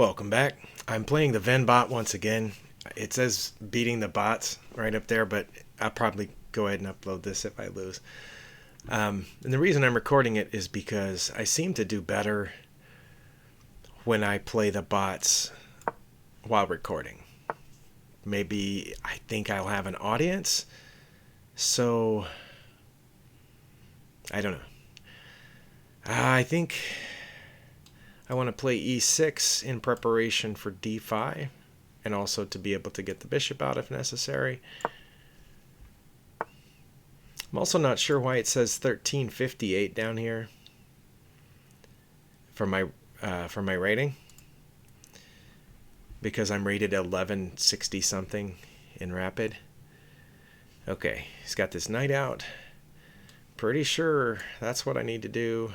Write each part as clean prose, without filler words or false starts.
Welcome back. I'm playing the Vinh-Bot once again. It says beating the bots right up there, but I'll probably go ahead and upload this if I lose. And the reason I'm recording it is because I seem to do better when I play the bots while recording. Maybe I think I'll have an audience, so I don't know. I think I want to play e6 in preparation for d5 and also to be able to get the bishop out if necessary. I'm also not sure why it says 1358 down here for my rating, because I'm rated 1160 something in rapid. Okay, he's got this knight out. Pretty sure that's what I need to do.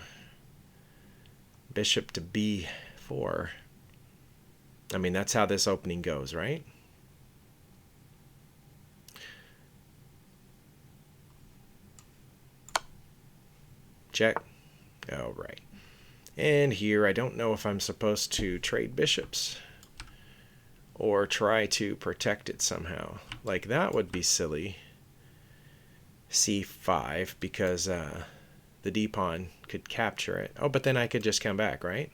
Bishop to b4. I mean, that's how this opening goes, right? Check. Oh, right. And here, I don't know if I'm supposed to trade bishops or try to protect it somehow. Like, that would be silly. c5, because the d-pawn could capture it. Oh, but then I could just come back, right?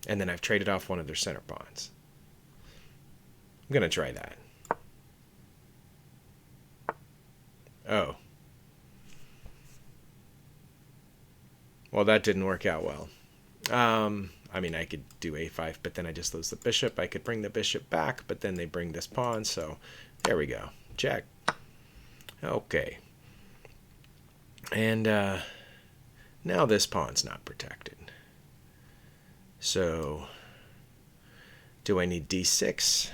And then I've traded off one of their center pawns. I'm going to try that. Oh. Well, that didn't work out well. I mean, I could do a5, but then I just lose the bishop. I could bring the bishop back, but then they bring this pawn, so there we go. Check. Okay. And now this pawn's not protected. So, do I need d6?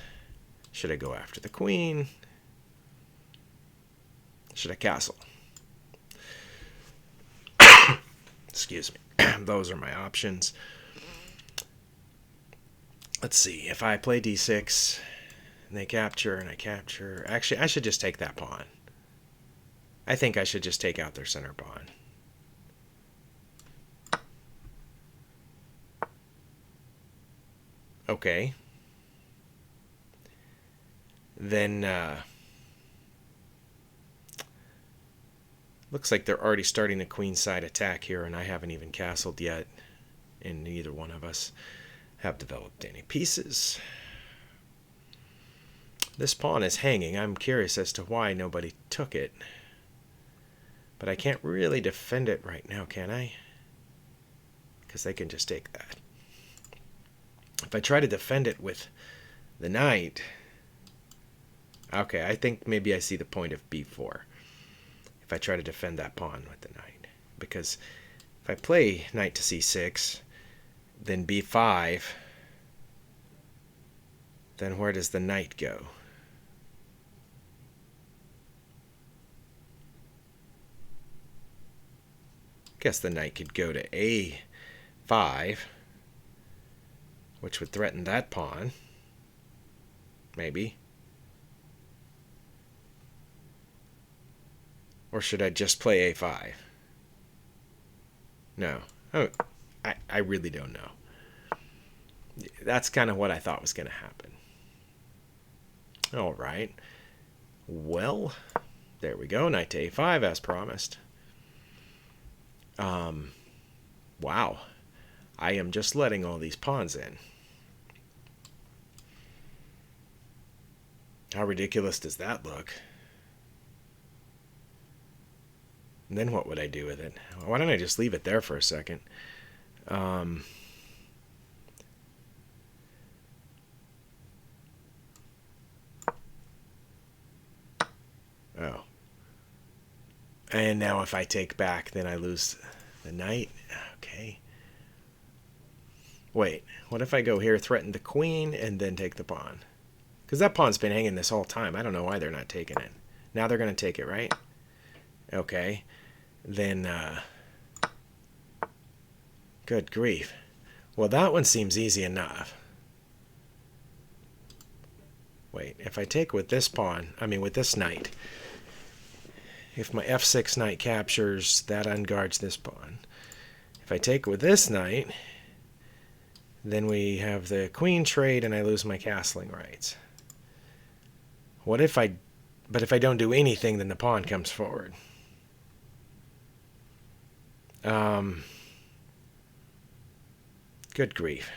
Should I go after the queen? Should I castle? Excuse me. Those are my options. Let's see. If I play d6 and they capture and I capture... Actually, I should just take that pawn. I think I should just take out their center pawn. Okay. Then, looks like they're already starting the queenside attack here, and I haven't even castled yet, and neither one of us have developed any pieces. This pawn is hanging. I'm curious as to why nobody took it. But I can't really defend it right now, can I? Because they can just take that. If I try to defend it with the knight... Okay, I think maybe I see the point of b4. If I try to defend that pawn with the knight. Because if I play knight to c6, then b5, then where does the knight go? Guess the knight could go to a5, which would threaten that pawn. Maybe. Or should I just play a5? No. Oh, I really don't know. That's kind of what I thought was going to happen. All right. Well, there we go. Knight to a5 as promised. Wow. I am just letting all these pawns in. How ridiculous does that look? And then what would I do with it? Why don't I just leave it there for a second? Oh. And now if I take back, then I lose the knight. Okay. Wait, what if I go here, threaten the queen, and then take the pawn? Because that pawn's been hanging this whole time. I don't know why they're not taking it. Now they're going to take it, right? Okay. Then, good grief. Well, that one seems easy enough. Wait, if I take with this pawn, I mean with this knight, if my f6 knight captures, that unguards this pawn. If I take with this knight, Then we have the queen trade, and I lose my castling rights. What if I... But if I don't do anything, then the pawn comes forward. Good grief.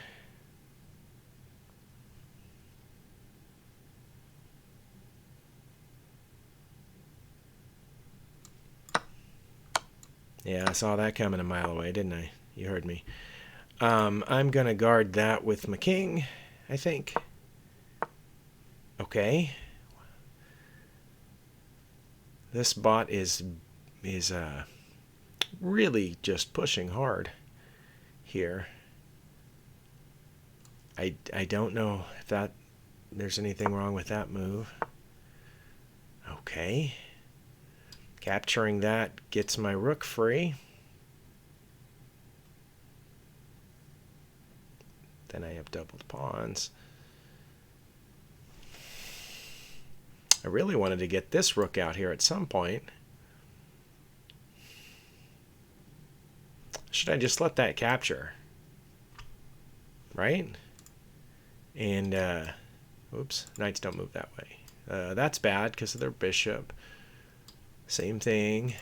Yeah, I saw that coming a mile away, didn't I? You heard me. I'm going to guard that with my king, I think. Okay. This bot is really just pushing hard here. I don't know if there's anything wrong with that move. Okay. Capturing that gets my rook free. Then I have doubled pawns. I really wanted to get this rook out here at some point. Should I just let that capture? Right? And, oops, knights don't move that way. That's bad because of their bishop. Same thing.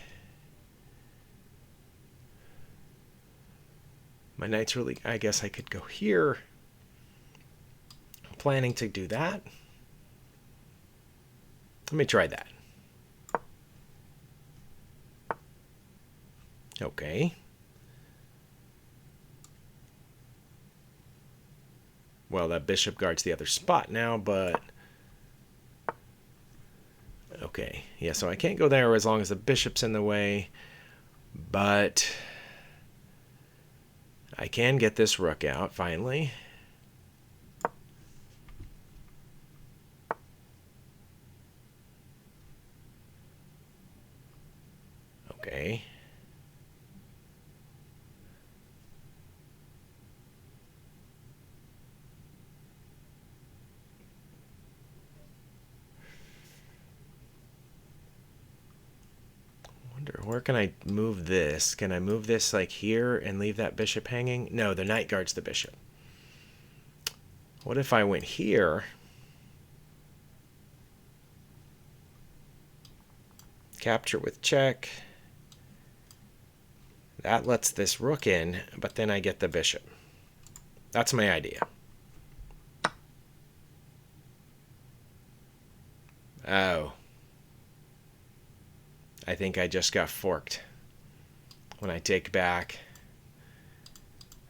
My knight's really... I guess I could go here. I'm planning to do that. Let me try that. Okay. Well, that bishop guards the other spot now, but... Okay. Yeah, so I can't go there as long as the bishop's in the way, but I can get this rook out, finally. Okay. Where can I move this? Can I move this like here and leave that bishop hanging? No, the knight guards the bishop. What if I went here? Capture with check. That lets this rook in, but then I get the bishop. That's my idea. Oh. I think I just got forked. When I take back,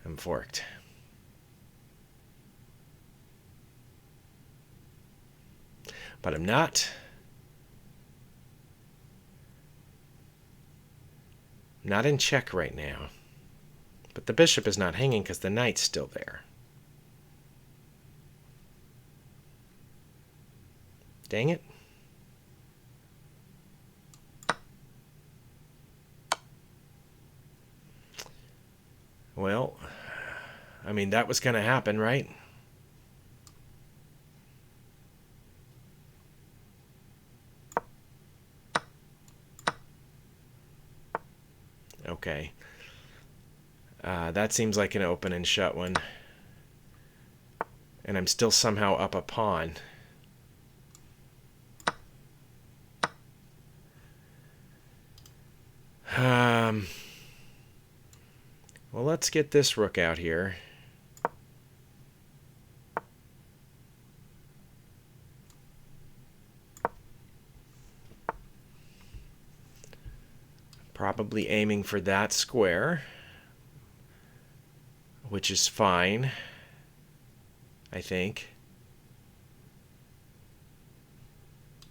I'm forked. But I'm not. I'm not in check right now. But the bishop is not hanging because the knight's still there. Dang it. Well, I mean, that was going to happen, right? Okay. That seems like an open and shut one. And I'm still somehow up a pawn. Well, let's get this rook out here. Probably aiming for that square, which is fine, I think.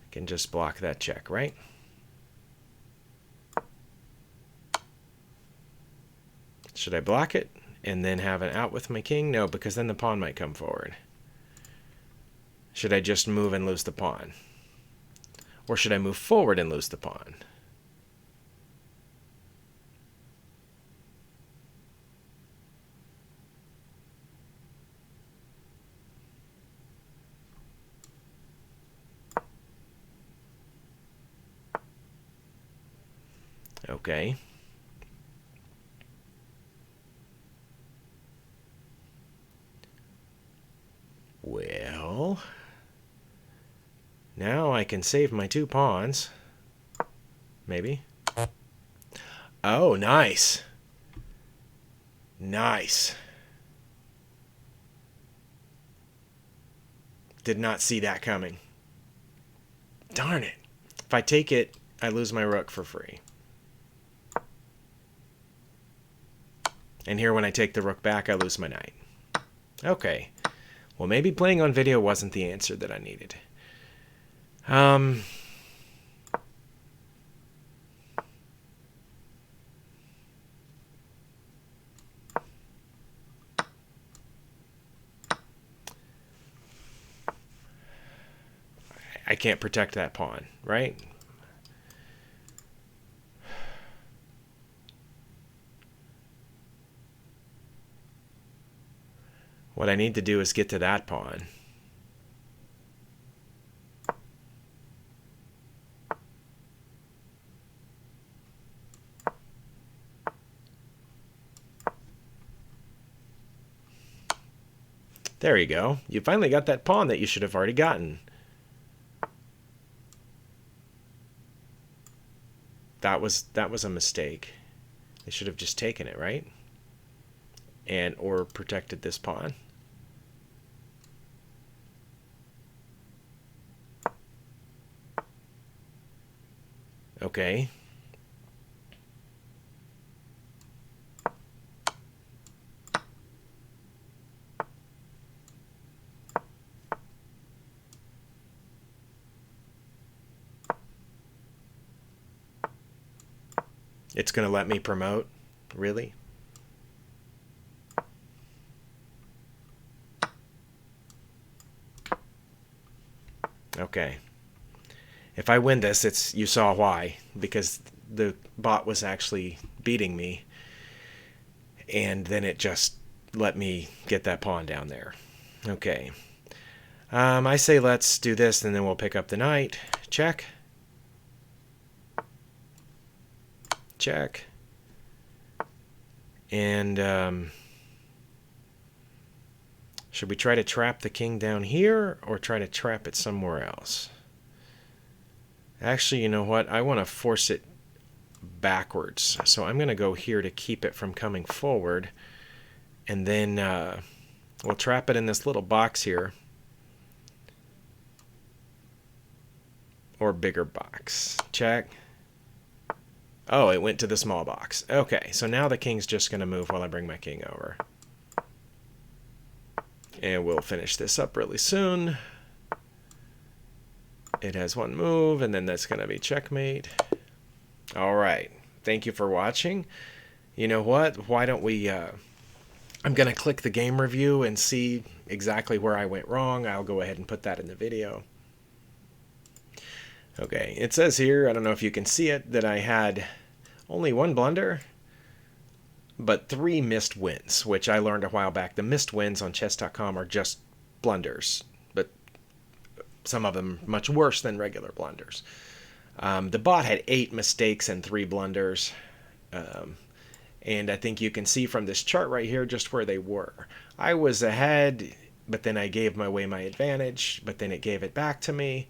I can just block that check, right? Should I block it and then have an out with my king? No, because then the pawn might come forward. Should I just move and lose the pawn? Or should I move forward and lose the pawn? Okay. Well, now I can save my 2 pawns. Maybe. Oh, nice. Nice. Did not see that coming. Darn it. If I take it, I lose my rook for free. And here when I take the rook back, I lose my knight. Okay. Well, maybe playing on video wasn't the answer that I needed. I can't protect that pawn, right? What I need to do is get to that pawn. There you go. You finally got that pawn that you should have already gotten. That was a mistake. They should have just taken it, right? And or protected this pawn. Okay. It's going to let me promote? Really? Okay. If I win this, you saw why. Because the bot was actually beating me. And then it just let me get that pawn down there. Okay. I say let's do this, and then we'll pick up the knight. Check. Check. And should we try to trap the king down here or try to trap it somewhere else? Actually, you know what? I want to force it backwards. So I'm going to go here to keep it from coming forward. And then we'll trap it in this little box here. Or bigger box. Check. Oh, it went to the small box. Okay, so now the king's just going to move while I bring my king over. And we'll finish this up really soon. It has one move, and then that's going to be checkmate. All right. Thank you for watching. You know what? Why don't we... I'm going to click the game review and see exactly where I went wrong. I'll go ahead and put that in the video. Okay, it says here, I don't know if you can see it, that I had only 1 blunder, but 3 missed wins, which I learned a while back. The missed wins on chess.com are just blunders, but some of them much worse than regular blunders. The bot had 8 mistakes and 3 blunders, and I think you can see from this chart right here just where they were. I was ahead, but then I gave away my advantage, but then it gave it back to me.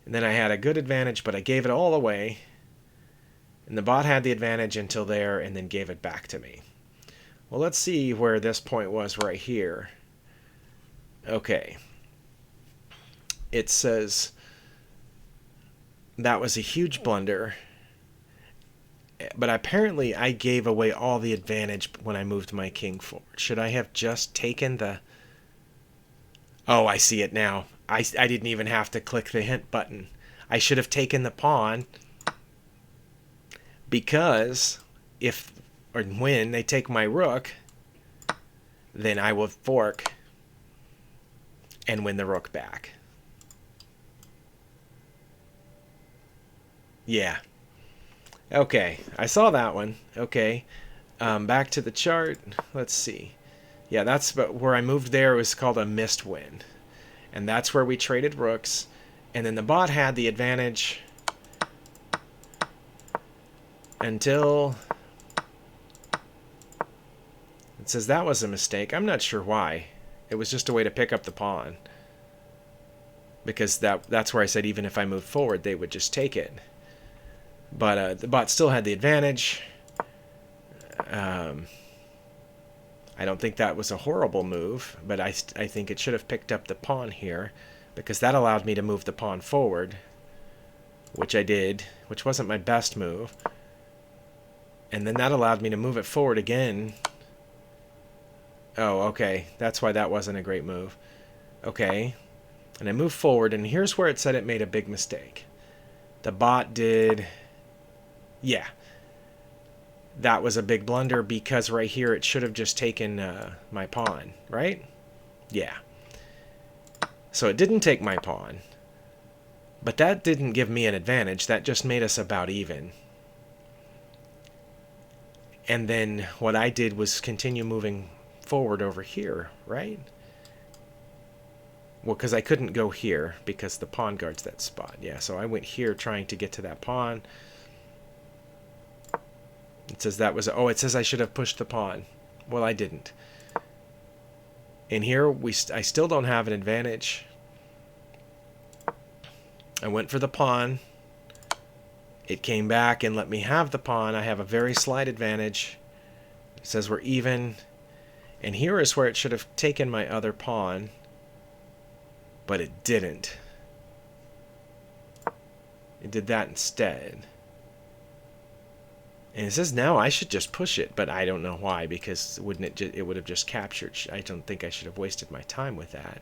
And then I had a good advantage, but I gave it all away. And the bot had the advantage until there and then gave it back to me. Well, let's see where this point was right here. Okay. It says that was a huge blunder. But apparently I gave away all the advantage when I moved my king forward. Should I have just taken the... Oh, I see it now. I didn't even have to click the hint button. I should have taken the pawn, because if or when they take my rook, then I will fork and win the rook back. Yeah. Okay, I saw that one. Okay. Back to the chart. Let's see. Yeah, that's where I moved there. It was called a missed win. And that's where we traded rooks. And then the bot had the advantage until... It says that was a mistake. I'm not sure why. It was just a way to pick up the pawn. Because that's where I said even if I moved forward, they would just take it. But the bot still had the advantage. I don't think that was a horrible move, but I think it should have picked up the pawn here, because that allowed me to move the pawn forward, which I did, which wasn't my best move. And then that allowed me to move it forward again. Oh, okay. That's why that wasn't a great move. Okay. And I moved forward, and here's where it said it made a big mistake. The bot did... Yeah. That was a big blunder, because right here it should have just taken my pawn, right? Yeah. So it didn't take my pawn. But that didn't give me an advantage. That just made us about even. And then what I did was continue moving forward over here, right? Well, because I couldn't go here because the pawn guards that spot. Yeah, so I went here trying to get to that pawn. It says that was... Oh, it says I should have pushed the pawn. Well, I didn't. And here, I still don't have an advantage. I went for the pawn. It came back and let me have the pawn. I have a very slight advantage. It says we're even. And here is where it should have taken my other pawn. But it didn't. It did that instead. And it says now I should just push it, but I don't know why, because it would have just captured. I don't think I should have wasted my time with that.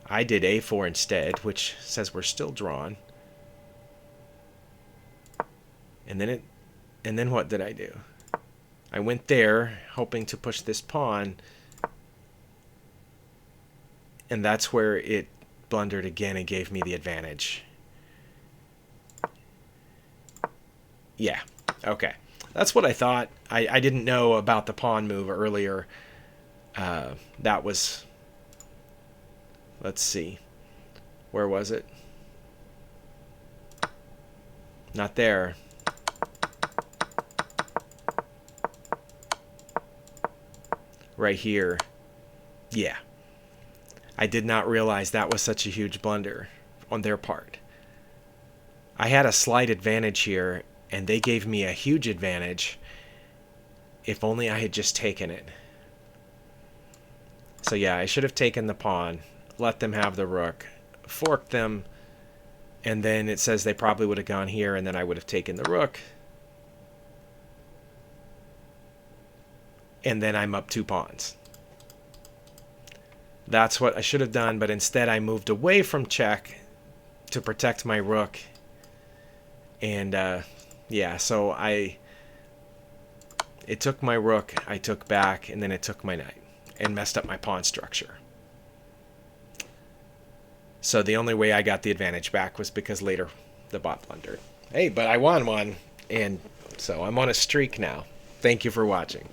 I did a4 instead, which says we're still drawn. And then what did I do? I went there hoping to push this pawn, and that's where it blundered again and gave me the advantage. Yeah. Okay, that's what I thought. I didn't know about the pawn move earlier. That was... Let's see. Where was it? Not there. Right here. Yeah. I did not realize that was such a huge blunder on their part. I had a slight advantage here, and they gave me a huge advantage. If only I had just taken it. So yeah, I should have taken the pawn, let them have the rook, forked them, and then it says they probably would have gone here, and then I would have taken the rook. And then I'm up 2 pawns. That's what I should have done, but instead I moved away from check to protect my rook. And yeah, so it took my rook, I took back, and then it took my knight and messed up my pawn structure. So the only way I got the advantage back was because later the bot blundered. Hey, but I won one, and so I'm on a streak now. Thank you for watching.